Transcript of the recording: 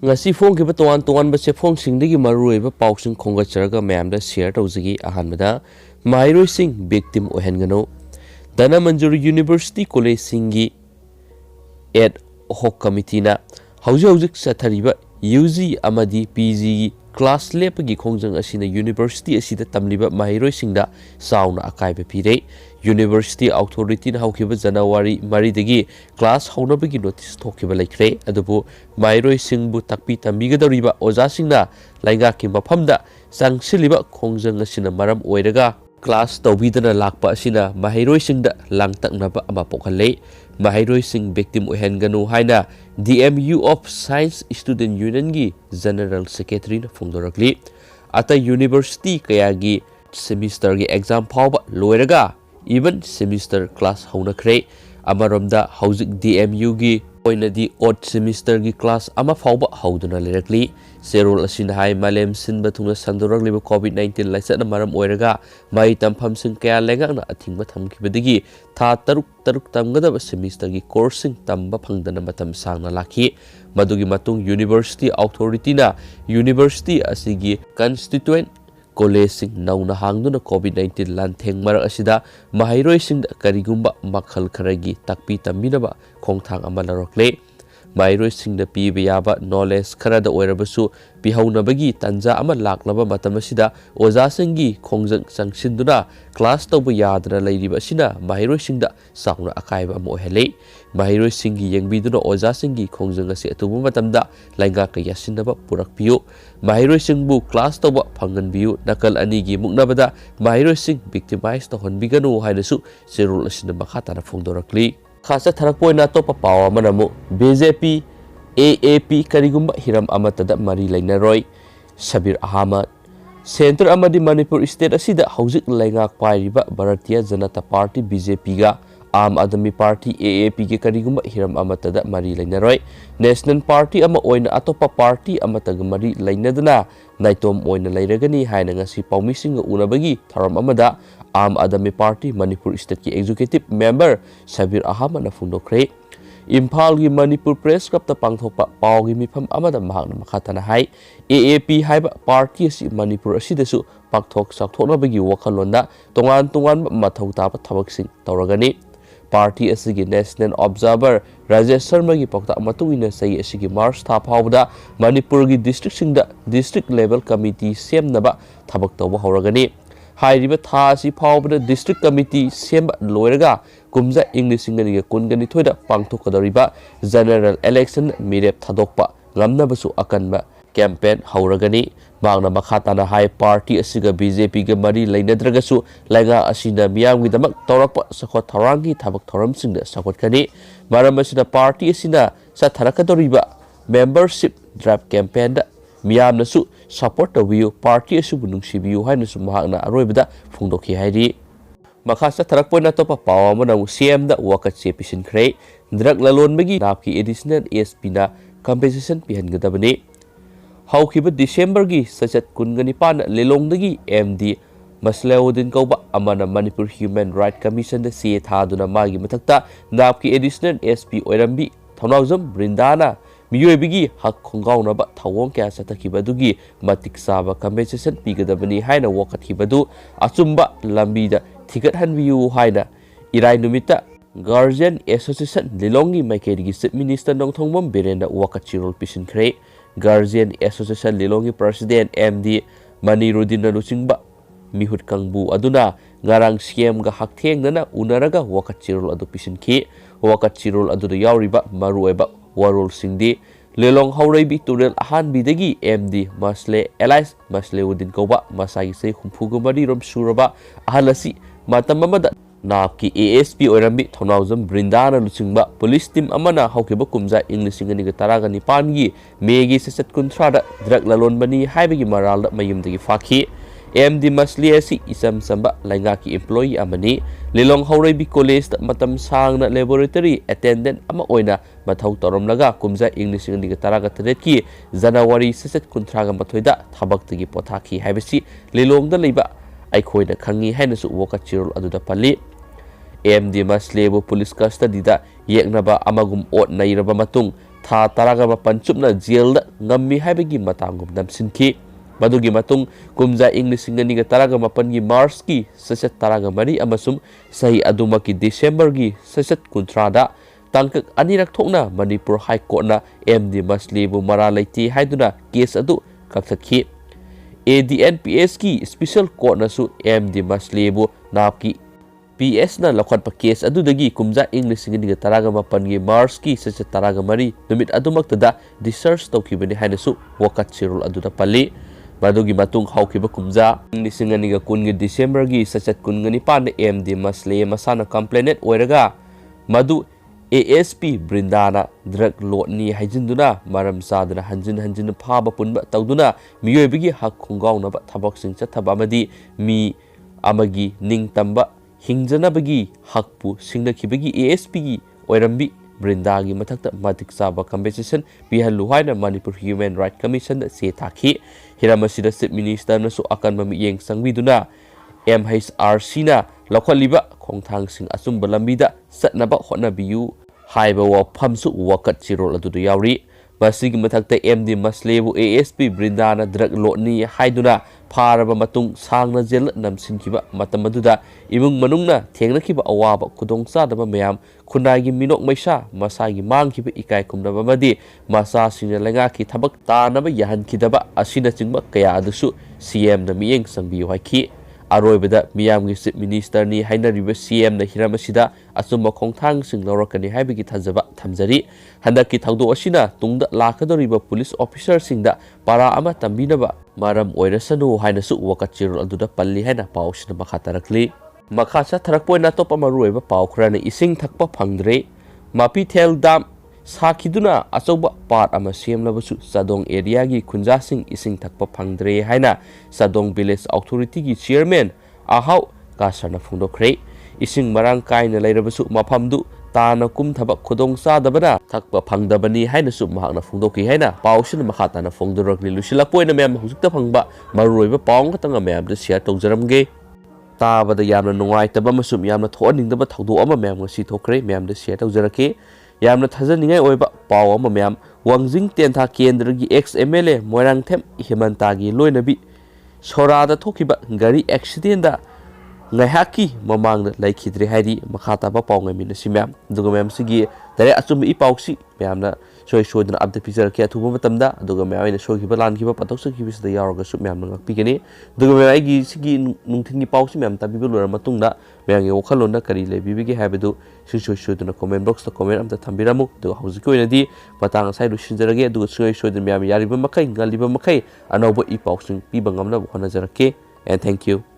ngasi phone ki batuan tuan ba se phone singdigi marui ba pausing khonggacharaga mayam da share tawjigi ahanbada mairoi sing victim ohengano Dana Manjuri University College singi ad hoc committee na haujuk sathariba UG amadi PG class lepagi khongjang asina university asida tamliba mahiroi singda sauna akaiba pire University Authority na haukiba January maridagi class haunabagi notice thokiba laikre adubu mahiroi singbu takpi tambigadariba oja singna lainga ki mafamda sangsiliba khongjang asina maram oiraga class tawbidana lakpa asina mahiroi singda langtaknaba ama pokhale mahiroi sing victim ohenganu haina DMU of Science Student Union gi General Secretary na phongdorakli ata university kayagi semester gi exam phawba loiraga even semester class haunakre amaromda hauzik DMU gi oinadi odd semester gi class ama phawba hauduna lerakli serol asin hai malem sin bathuna sandorak liba COVID-19 laisana maram oiraga mai tampham sing kaya lenga na athingba thamkibadigi tha taruk tamgadaba semester gi coursing tamba phangdana matam sangna lakhi madugi matung University Authority na university asigi constituent college sing nauna hangduna COVID-19 lantheng marak asida mahiroi sing karigumba makhal kharagi takpi tambinaba khongthang ama larokle mahiroi sing da piba yaba knowledge kharada oirabasu pihaunabagi tanja ama laklaba matam asida oja singi khongjang sangsinduna class tawba yadra leiriba asina mahiroi sing da sauna akaiba ama ohele mahiroi singi yengbiduna oja singi khongjang ase atubu matamda lainga kaya sinaba purakpiyo mahiroi singbu class tawba phanganbiyu nakal anigi muknabada mahiroi sing victimize to honbiganu hainasu serul asina makhatana phongdorakli khasa tharakpoina topa pawa manamu BJP AAP karigumba hiram amatada mari lainaroi Sabir Ahmad Center amadi Manipur State asida hauzik laingak pairiba Bharatiya Janata Party BJP ga Aam Admi Party AAP ge karigumba hiram amatada mari lainaroi National Party ama oina atopa party amataga mari lainadana naitom oina lairagani haina ngasi paumisinga unabagi tharam amada Aam Admi Party Manipur State ki executive member Sabir Ahmad na phungdokre Imphal gi Manipur Press Club ta pangthokpa paw gi mifam amada mahakna makhatana hai AAP haiba party asi Manipur asidasu pakthok sakthoknabagi wakhalonda tongan mathau taba thabaksing tawragani party asigi National Observer Rajesh Sharma gi pakta matuina sai asigi March tha phawda Manipur gi district singda district level committee semnaba thabak tawba hawragani hairiba tha si phawbada district committee semba loiraga kumja English singani kungani thoida pangthokadariba general election mirep thadokpa ngamnabasu akanba campaign hawragani mangna makhatana high party asiga BJP ge mari lainadragasu lainga asina miyamgi damak tawrakpa sakhot tharangi thabak thoram singda sakotkani maram asina party asina satharakadoriba membership drive campaign da miyamnasu support tawiyu party asubu nungsibiyu hainasu mahakna aroibada phungdokhi hairi makhasa tharakpoina topa pawa mana CM da wakat che pisinkhre drug lalonbagi napki additional ASP na compensation pihangadabani haukiba December gi sachat kungani pan lelongdagi MD Maslauddin kauba amana Manipur Human Right Commission da CA thaduna magi mathakta napki additional SP oirambi thonaujam Brindana miyoibigi hak khongaunaba thawong kya satakibadu matik saba compensation pigadabani haina wakathibadu achumba lambida thigat hanbiyu haina irai numita Guardian Association Lilongi Maikedi Chief Minister Nongthongbom Birenda wakachirol pisinkhre Guardian Association Lilongi President MD Maniruddin Luchingba mihut kangbu aduna ngarang CM ga hakthengna unaraga wakachirol adu pisinki wakachirol adu yauriba marueba warol singdi lelong haureibi turel ahan bidagi MD Masle Elias Masleuddin kauba masai se humphugumari rom suraba ahalasi matamamada napki ASP oirambi thonaujam Brindana luchingba police team amana haukiba kumja inglisingani ga taraga nipangi megi sesat kuntrada drug lalonbani haibagi maralda mayumdagi fakhi MD Masli asi isam samba laingaki employee amani lelong haureibi college matam sangna laboratory attendant ama oina mathau toromlaga kumja inglisingani ga taraga tredki January sesat kuntraga mathoida thabaktagi pothaki haibasi lelongda leiba aikhoina khangi hainasu wakachirol aduda pali MD Maslebu police custody da yeknaba amagum ot nairaba matung था तरागा मपन चुपना jail ngami haibagi matangum namsinki madugi matung kumja ing lisingani taraga mapan gi March ki sasat taraga mari amasum sahi aduma ki December gi sasat kuntrada tangkak anirak thokna Manipur High Court na MD Maslebu mara laiti haiduna case adu kakthakhi ADNPS ki special court na su MD Maslebu napki PS na lakhat pa case adudagi kumja English ngini taraga mapan gi March ki sasat taraga mari numit adumak tada discharge tawkibani hainasu wakat sirul aduda pali madugi matung hawkiba kumja English ngani ga kun gi December gi sasat kun ngani pan MD Masle masana complainant oiraga madu ASP Brindana drug lotni haijinduna maram sadana hanjin phaba punba tawduna miyoibigi hak khungauna ba thabak sing chathaba amadi mi amagi ningtamba hinjanabagi hakpu singnakibagi ASP gi oirambi Brindagi mathakta matik saba compensation pihallu haina Manipur Human Rights Commission se thakhi hiramasida Chief Minister nasu akan mami yeng sangbiduna MHRC na lakhaliba khongthang sing asumba lambida satnaba hotnabiu haiba wa phamsu wakat chirol adu yauri basigi mathakta MD Maslebu ASP Brindana drug lotni haiduna Paraba matung sangna jel namsinkiba matamaduda imung manungna thengnakiba awaba kudongsa daba mayam khunagi minok maisa masagi mangkiba ikai kumnaba madi masa sina lenga ki thabak tanaba yahan kidaba asina chingba kaya adusu CM na miyeng sangbiyo haiki aroibada miyamgi Chief Minister ni hainariba CM na hiramasida asumba khongthang sing lawrakani haibigi thajaba thamjari handaki thawdo asina tungda lakadoriba police officer singda para ama tambinaba maram oirasanu hainasu wakachirul aduda palli haina pausina makha tarakli makha cha tharakpoina topa maruiba paw khrana ising thakpa phangdre mapi thel dam sakiduna asoba part ama semlabasu Sadong area gi khunjasing ising thakpa phangdre haina Sadong village authority gi chairman ahau kasana phungdokre ising marang kaina leirabasu maphamdu tana kum thabak khudong sadabana thakpa phangdabani haina su mahakna phungdoki haina pausina makha tana phongdorokli lusila poina mem hujukta phangba maruiba pawng katanga mem da share tawjaramge tabada yamna nungaitaba masum yamna thoningdaba thawdo ama mem ngasi thokre mem da share tawjarake yamna thajaningai oiba paw ama mem wangjing tentha kendra gi ex MLA Moirangthem Himanta gi loinabi sorada thokiba gari accident da ngaihaki mamang laikhidre hairi makhata ba pawngai min simam duga mem sigi dare achum I pawsi memna soi soidna update picture ke thuba matamda duga me aina soi giba lan giba patoksa gibi sida yaroga su memna ngakpi gani duga me ai gi sigi nungthini pawsi mem tabi bulura matungda meangi okhalona kari lebibi gi habadu soi soidna comment box ta comment amta thambiramu duga hauji ko inadi patang sai lu sinjarage duga soi soidna mem yariba makai ngaliba makai anobo I pawsi piba ngamna bkhona jarake and thank you.